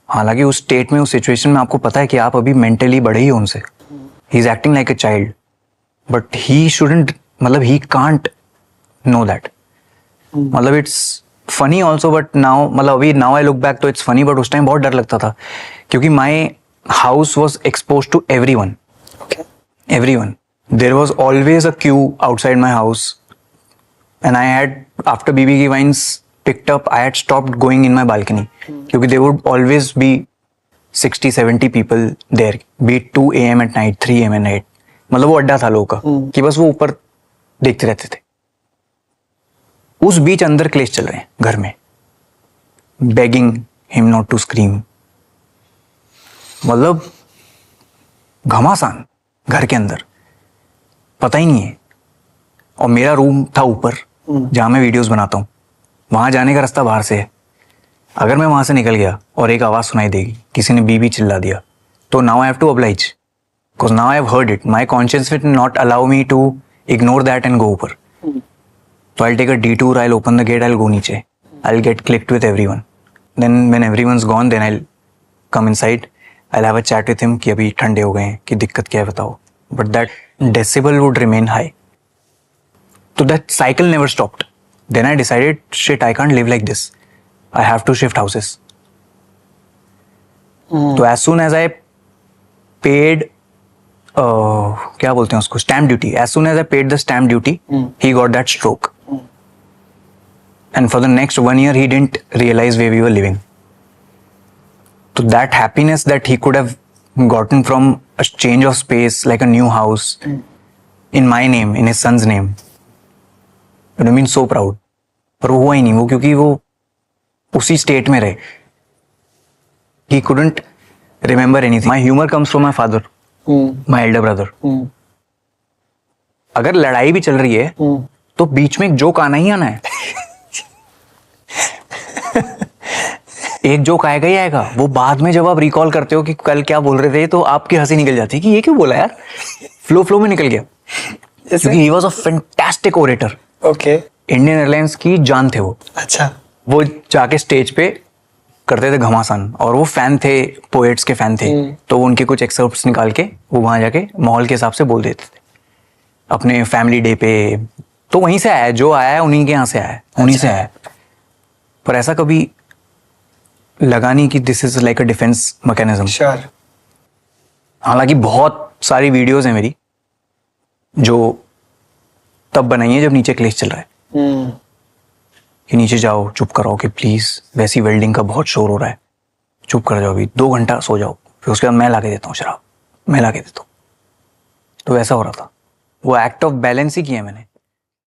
हालांकि उस स्टेट में, उस सिचुएशन में आपको पता है कि आप अभी मेंटली बड़े ही हो उनसे. He is acting like a child, but he shouldn't, मतलब ही कांट नो दैट. मतलब it's funny also, but now, मतलब अभी नाउ आई लुक बैक तो इट्स फनी, बट उस टाइम बहुत डर लगता था क्योंकि my house was expose to everyone. Everyone. There was always a queue outside my house, and I had, after BB Vines picked up, I had stopped going in my balcony because there would always be 60-70 people there, be it 2 a.m. at night, 3 a.m. at night. मतलब वो अड्डा था लोगों का कि बस वो ऊपर देखते रहते थे. उस बीच अंदर क्लेश चल रहे हैं घर में, begging him not to scream. मतलब घमासान घर के अंदर, पता ही नहीं है. और मेरा रूम था ऊपर जहां मैं वीडियोस बनाता हूँ, वहां जाने का रास्ता बाहर से है. अगर मैं वहां से निकल गया और एक आवाज सुनाई देगी, किसी ने बीबी चिल्ला दिया, तो now I have to oblige because now I have heard it. My conscience will not allow me to ignore that and go ऊपर. तो I take a detour, I open the gate, I go नीचे, I get clicked with everyone. Then when everyone's gone, then I come inside, I'll have a chat with him कि अभी ठंडे हो गए हैं, कि दिक्कत क्या है बताओ. But that decibel would remain high. So that cycle never stopped. Then I decided, shit, I can't live like this. I have to shift houses. So as soon as I paid, क्या बोलते हैं उसको, stamp duty. As soon as I paid the stamp duty, he got that stroke. And for the next 1 year, he didn't realize where we were living. So that happiness that he could have gotten from a change of space, like a new house, in my name, in his son's name, it would have been so proud. पर वो हुआ ही नहीं, वो क्योंकि वो उसी state में रहे. He couldn't remember anything. My humor comes from my father, my elder brother. अगर लड़ाई भी चल रही है तो बीच में एक जोक आना ही आना है. एक जोक आएगा ही आएगा. वो बाद में जब आप रिकॉल करते हो कि कल क्या बोल रहे थे, तो आपकी हंसी निकल जाती है कि ये क्यों बोला यार. फ्लो में निकल गया. क्योंकि he was a fantastic orator. Okay. Indian airlines की जान थे वो. अच्छा. वो जाके स्टेज पे करते थे घमासान, और वो फैन थे, पोएट्स के फैन थे. तो वो उनके कुछ एक्सर्प्ट्स निकाल के वो वहां जाके माहौल के हिसाब से बोल देते थे अपने फैमिली डे पे. तो वहीं से आया, जो आया है उन्हीं के यहाँ से आया है, उन्हीं से आया. पर ऐसा कभी लगा नहीं कि this is like a defence mechanism. Sure. हालांकि बहुत सारी वीडियोस हैं मेरी जो तब बनाई है जब नीचे क्लेश चल रहा है. कि नीचे जाओ, चुप कराओ कि प्लीज, वैसी वेल्डिंग का बहुत शोर हो रहा है, चुप कर जाओ, अभी 2 घंटा सो जाओ, फिर उसके बाद मैं ला के देता हूँ शराब, मैं ला के देता हूँ. तो ऐसा हो रहा था. वो एक्ट ऑफ बैलेंस ही किया मैंने.